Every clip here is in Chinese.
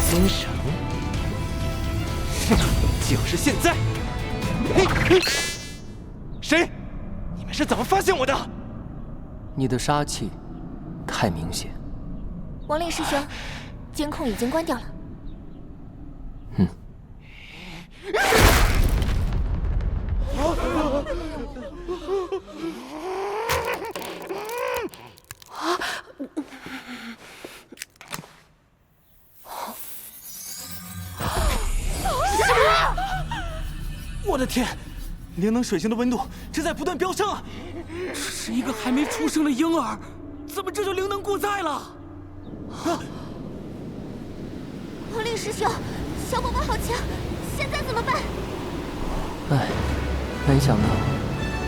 先生，哼，就是现在！嘿，谁？你们是怎么发现我的？你的杀气太明显。王令师兄，监控已经关掉了。嗯。我的天，灵能水晶的温度正在不断飙升啊！这是一个还没出生的婴儿，怎么这就灵能过载了？王令师兄，小宝宝好强，现在怎么办？哎，没想到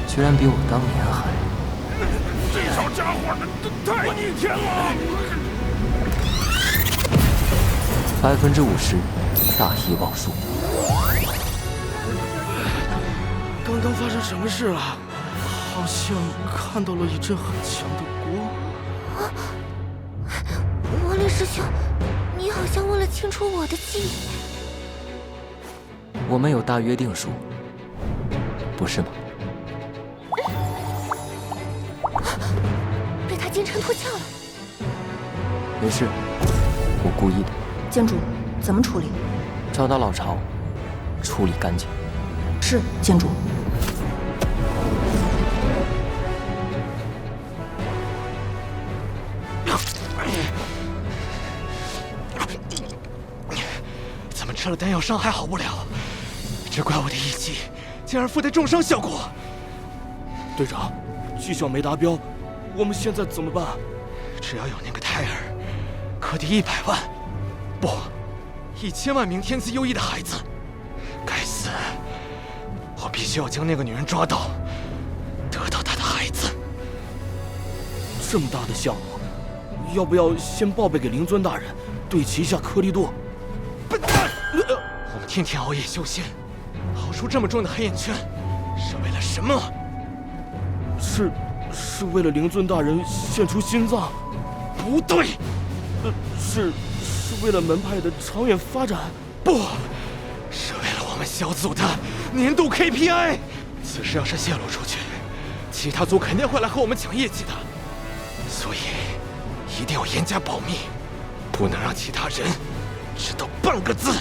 居然比我当年还……这小家伙太逆天了！50%大医报数。刚刚发生什么事了？好像看到了一阵很强的光。王令师兄，你好像忘了清除我的记忆。我们有大约定数，不是吗？被他奸臣脱壳了。没事，我故意的。监主，怎么处理？找到老巢，处理干净。是，监主。怎么吃了丹药伤还好不了？只怪我的一击竟然附带重伤效果。队长，绩效没达标，我们现在怎么办？只要有那个胎儿，可抵100万，不，1000万名天资优异的孩子。该死！我必须要将那个女人抓到，得到她的孩子。这么大的项目，要不要先报备给灵尊大人，对齐一下颗粒度？笨蛋！我们天天熬夜修仙，熬出这么重的黑眼圈，是为了什么？是为了灵尊大人献出心脏？不对，是为了门派的长远发展？不，是为了我们小组的年度 KPI。此事要是泄露出去，其他组肯定会来和我们抢业绩的，所以一定要严加保密，不能让其他人知道半个字。